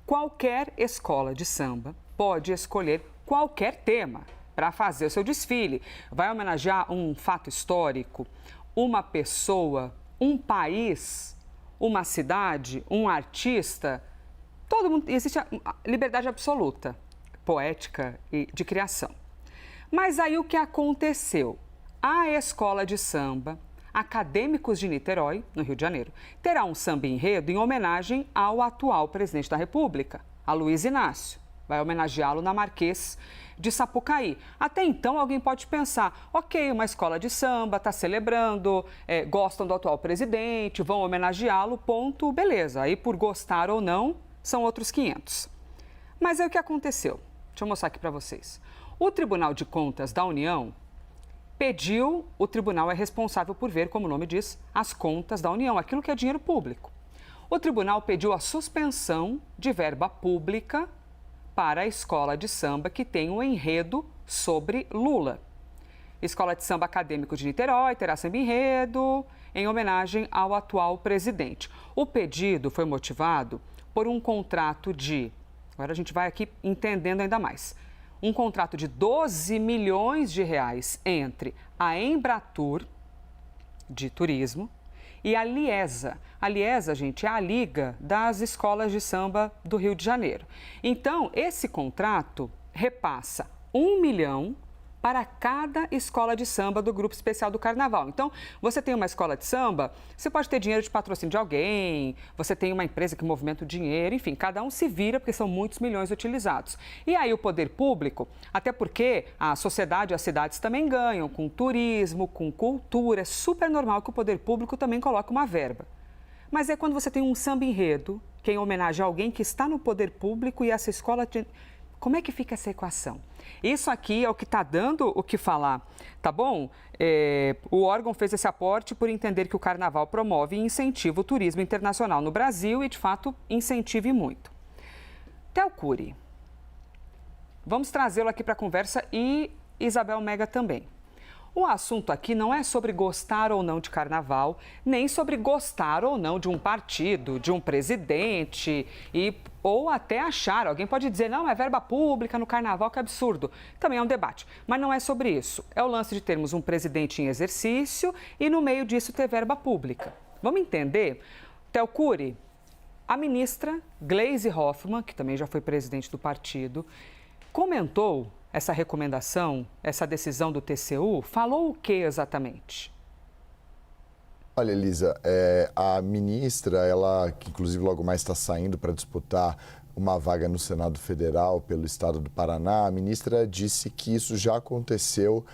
qualquer escola de samba pode escolher qualquer tema para fazer o seu desfile. Vai homenagear um fato histórico, uma pessoa, um país, uma cidade, um artista. Todo mundo, existe a liberdade absoluta, poética e de criação. Mas aí o que aconteceu? A escola de samba Acadêmicos de Niterói, no Rio de Janeiro, terá um samba enredo em homenagem ao atual presidente da República, a Luiz Inácio. Vai homenageá-lo na Marquês de Sapucaí. Até então, alguém pode pensar, ok, uma escola de samba está celebrando, gostam do atual presidente, vão homenageá-lo, ponto, beleza. Aí, por gostar ou não, são outros 500. Mas aí o que aconteceu? Deixa eu mostrar aqui para vocês. O Tribunal de Contas da União o tribunal é responsável por ver, como o nome diz, as contas da União, aquilo que é dinheiro público. O tribunal pediu a suspensão de verba pública para a escola de samba que tem um enredo sobre Lula. Escola de Samba Acadêmico de Niterói terá samba enredo em homenagem ao atual presidente. O pedido foi motivado por um contrato de... Agora a gente vai aqui entendendo ainda mais. Um contrato de 12 milhões de reais entre a Embratur, de turismo, e a Liesa. A Liesa, gente, é a Liga das Escolas de Samba do Rio de Janeiro. Então, esse contrato repassa 1 milhão para cada escola de samba do Grupo Especial do Carnaval. Então, você tem uma escola de samba, você pode ter dinheiro de patrocínio de alguém, você tem uma empresa que movimenta o dinheiro, enfim, cada um se vira porque são muitos milhões utilizados. E aí o poder público, até porque a sociedade e as cidades também ganham com turismo, com cultura, é super normal que o poder público também coloque uma verba. Mas é quando você tem um samba enredo, que é em homenagem a alguém que está no poder público e essa escola... Como é que fica essa equação? Isso aqui é o que está dando o que falar, tá bom? O órgão fez esse aporte por entender que o Carnaval promove e incentiva o turismo internacional no Brasil e, de fato, incentive muito. Theo Cury, vamos trazê-lo aqui para a conversa e Isabel Mega também. O assunto aqui não é sobre gostar ou não de carnaval, nem sobre gostar ou não de um partido, de um presidente, ou até achar. Alguém pode dizer, não, é verba pública no carnaval, que absurdo. Também é um debate, mas não é sobre isso. É o lance de termos um presidente em exercício e no meio disso ter verba pública. Vamos entender? Theo Cury, a ministra Gleisi Hoffmann, que também já foi presidente do partido, comentou essa recomendação, essa decisão do TCU, falou o que exatamente? Olha, Elisa, a ministra, ela, que inclusive logo mais está saindo para disputar uma vaga no Senado Federal pelo estado do Paraná, a ministra disse que isso já aconteceu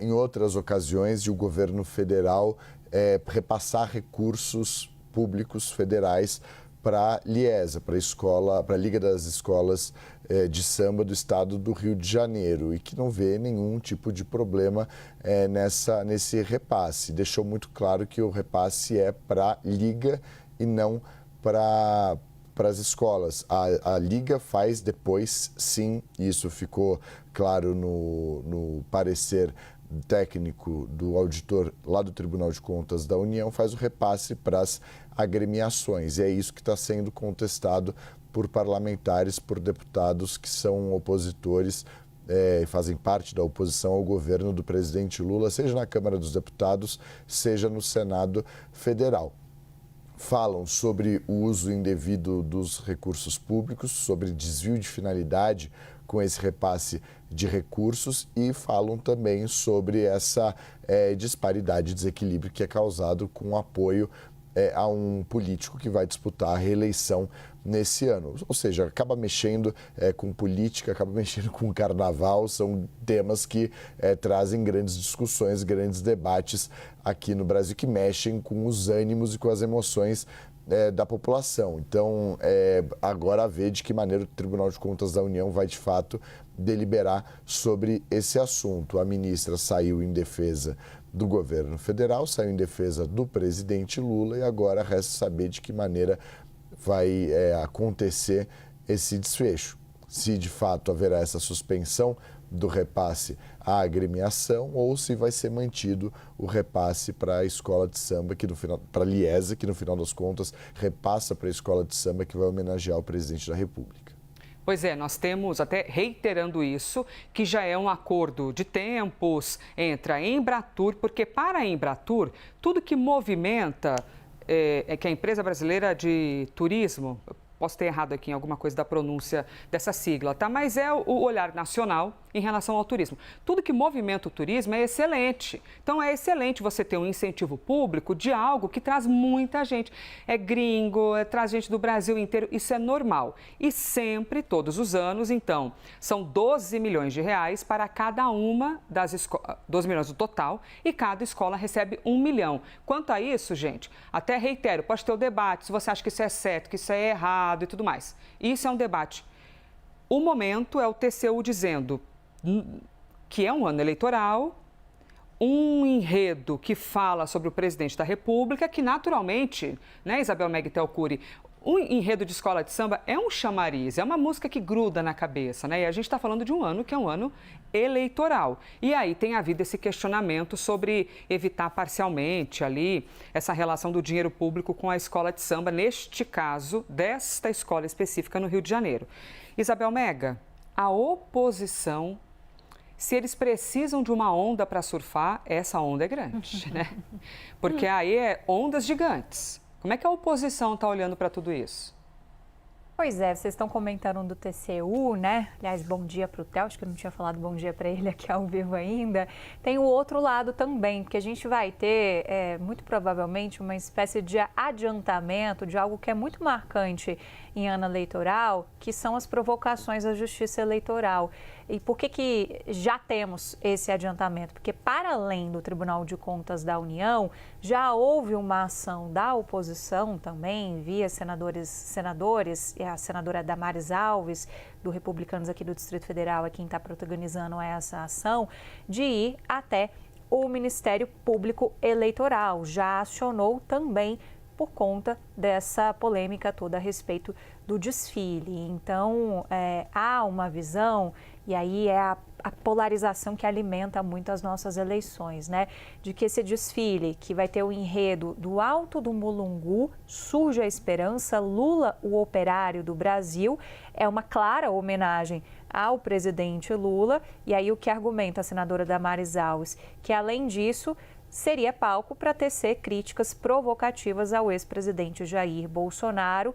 em outras ocasiões de o governo federal repassar recursos públicos federais para a Liesa, para a Liga das Escolas de Samba do estado do Rio de Janeiro, e que não vê nenhum tipo de problema nesse repasse. Deixou muito claro que o repasse é para a Liga e não para as escolas. A Liga faz depois, sim, isso ficou claro no parecer técnico do auditor lá do Tribunal de Contas da União, faz o repasse para as agremiações. E é isso que está sendo contestado por parlamentares, por deputados que são opositores e fazem parte da oposição ao governo do presidente Lula, seja na Câmara dos Deputados, seja no Senado Federal. Falam sobre o uso indevido dos recursos públicos, sobre desvio de finalidade com esse repasse de recursos e falam também sobre essa disparidade, desequilíbrio que é causado com o apoio a um político que vai disputar a reeleição nesse ano. Ou seja, acaba mexendo com política, acaba mexendo com carnaval, são temas que trazem grandes discussões, grandes debates aqui no Brasil, que mexem com os ânimos e com as emoções da população. Então, agora a ver de que maneira o Tribunal de Contas da União vai, de fato, deliberar sobre esse assunto. A ministra saiu em defesa do governo federal, saiu em defesa do presidente Lula e agora resta saber de que maneira vai acontecer esse desfecho. Se, de fato, haverá essa suspensão do repasse à agremiação ou se vai ser mantido o repasse para a escola de samba, para a Liesa, que no final das contas repassa para a escola de samba que vai homenagear o presidente da República. Pois é, nós temos, até reiterando isso, que já é um acordo de tempos entre a Embratur, porque para a Embratur, tudo que movimenta, que a empresa brasileira de turismo, posso ter errado aqui em alguma coisa da pronúncia dessa sigla, tá? Mas é o olhar nacional em relação ao turismo. Tudo que movimenta o turismo é excelente. Então, é excelente você ter um incentivo público de algo que traz muita gente. É gringo, traz gente do Brasil inteiro, isso é normal. E sempre, todos os anos, então, são 12 milhões de reais para cada uma das escolas, 12 milhões no total, e cada escola recebe 1 milhão. Quanto a isso, gente, até reitero, pode ter o debate, se você acha que isso é certo, que isso é errado e tudo mais. Isso é um debate. O momento é o TCU dizendo que é um ano eleitoral, um enredo que fala sobre o presidente da República, que naturalmente, né, Isabel Meg Telcuri, um enredo de escola de samba é um chamariz, é uma música que gruda na cabeça, né? E a gente está falando de um ano que é um ano eleitoral. E aí tem havido esse questionamento sobre evitar parcialmente ali essa relação do dinheiro público com a escola de samba, neste caso, desta escola específica no Rio de Janeiro. Isabel Mega, a oposição, se eles precisam de uma onda para surfar, essa onda é grande, né? Porque aí é ondas gigantes. Como é que a oposição está olhando para tudo isso? Pois é, vocês estão comentando do TCU, né? Aliás, bom dia para o Theo, acho que eu não tinha falado bom dia para ele aqui ao vivo ainda. Tem o outro lado também, porque a gente vai ter, muito provavelmente, uma espécie de adiantamento de algo que é muito marcante em ano eleitoral, que são as provocações à justiça eleitoral. E por que já temos esse adiantamento? Porque, para além do Tribunal de Contas da União, já houve uma ação da oposição também, via senadores, e a senadora Damares Alves, do Republicanos aqui do Distrito Federal, é quem está protagonizando essa ação, de ir até o Ministério Público Eleitoral. Já acionou também por conta dessa polêmica toda a respeito do desfile. Então, há uma visão, e aí é a polarização que alimenta muito as nossas eleições, né? De que esse desfile, que vai ter o enredo do Alto do Mulungu, surge a esperança, Lula, o operário do Brasil, é uma clara homenagem ao presidente Lula. E aí o que argumenta a senadora Damares Alves, que além disso, seria palco para tecer críticas provocativas ao ex-presidente Jair Bolsonaro,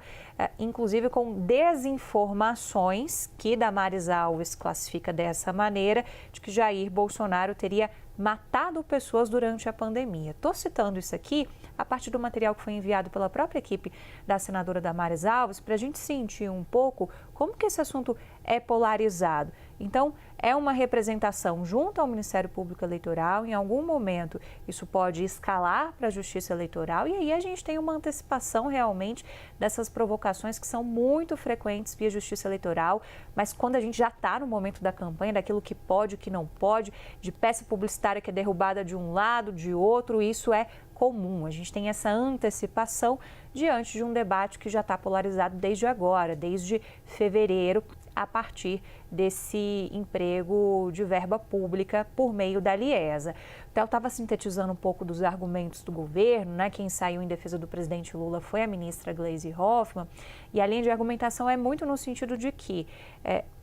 inclusive com desinformações que Damares Alves classifica dessa maneira, de que Jair Bolsonaro teria matado pessoas durante a pandemia. Estou citando isso aqui a partir do material que foi enviado pela própria equipe da senadora Damares Alves, para a gente sentir um pouco como que esse assunto é polarizado. Então, é uma representação junto ao Ministério Público Eleitoral. Em algum momento, isso pode escalar para a Justiça Eleitoral e aí a gente tem uma antecipação realmente dessas provocações que são muito frequentes via Justiça Eleitoral, mas quando a gente já está no momento da campanha, daquilo que pode, o que não pode, de peça publicitária que é derrubada de um lado, de outro, isso é comum. A gente tem essa antecipação diante de um debate que já está polarizado desde agora, desde fevereiro, a partir desse emprego de verba pública por meio da Liesa. O Theo estava sintetizando um pouco dos argumentos do governo, né? Quem saiu em defesa do presidente Lula foi a ministra Gleisi Hoffmann, e a linha de argumentação é muito no sentido de que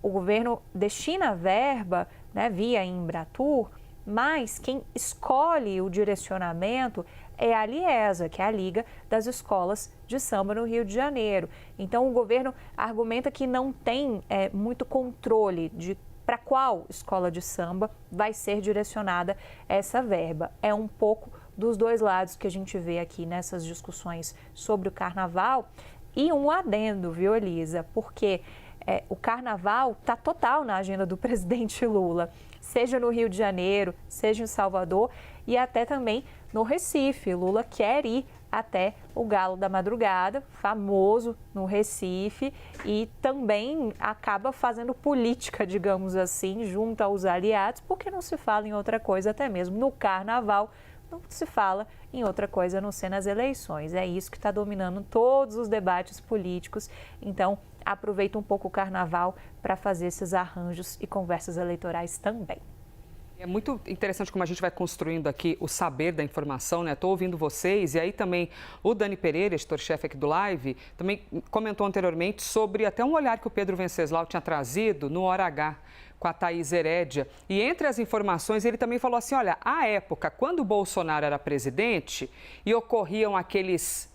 o governo destina a verba, né, via Embratur, mas quem escolhe o direcionamento é a Liesa, que é a Liga das Escolas de Samba no Rio de Janeiro. Então, o governo argumenta que não tem muito controle de para qual escola de samba vai ser direcionada essa verba. É um pouco dos dois lados que a gente vê aqui nessas discussões sobre o carnaval. E um adendo, viu, Elisa? Porque o carnaval está total na agenda do presidente Lula, seja no Rio de Janeiro, seja em Salvador e até também no Recife. Lula quer ir até o Galo da Madrugada, famoso no Recife, e também acaba fazendo política, digamos assim, junto aos aliados, porque não se fala em outra coisa, até mesmo no carnaval, não se fala em outra coisa a não ser nas eleições. É isso que está dominando todos os debates políticos. Então, aproveita um pouco o carnaval para fazer esses arranjos e conversas eleitorais também. É muito interessante como a gente vai construindo aqui o saber da informação, né? Estou ouvindo vocês e aí também o Dani Pereira, editor-chefe aqui do Live, também comentou anteriormente sobre até um olhar que o Pedro Venceslau tinha trazido no Hora H com a Thaís Herédia. E entre as informações ele também falou assim, olha, à época, quando o Bolsonaro era presidente e ocorriam aquelas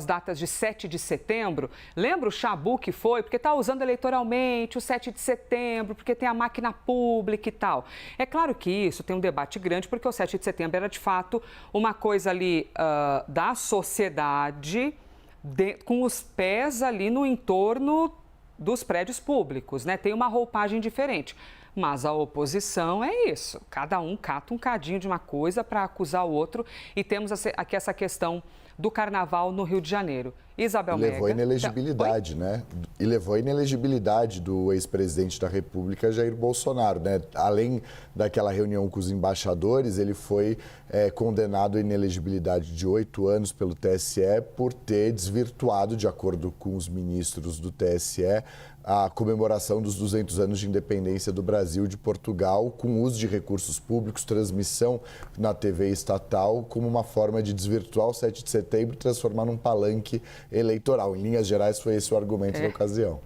datas de 7 de setembro, lembra o chabu que foi? Porque está usando eleitoralmente o 7 de setembro, porque tem a máquina pública e tal. É claro que isso tem um debate grande, porque o 7 de setembro era de fato uma coisa ali da sociedade, com os pés ali no entorno dos prédios públicos, né? Tem uma roupagem diferente. Mas a oposição é isso, cada um cata um cadinho de uma coisa para acusar o outro e temos aqui essa questão do carnaval no Rio de Janeiro. Isabel Mega. Levou a inelegibilidade, né? E levou a inelegibilidade do ex-presidente da República, Jair Bolsonaro, né? Além daquela reunião com os embaixadores, ele foi condenado à inelegibilidade de 8 anos pelo TSE por ter desvirtuado, de acordo com os ministros do TSE, a comemoração dos 200 anos de independência do Brasil e de Portugal, com uso de recursos públicos, transmissão na TV estatal, como uma forma de desvirtuar o 7 de setembro e transformar num palanque eleitoral. Em linhas gerais, foi esse o argumento da ocasião.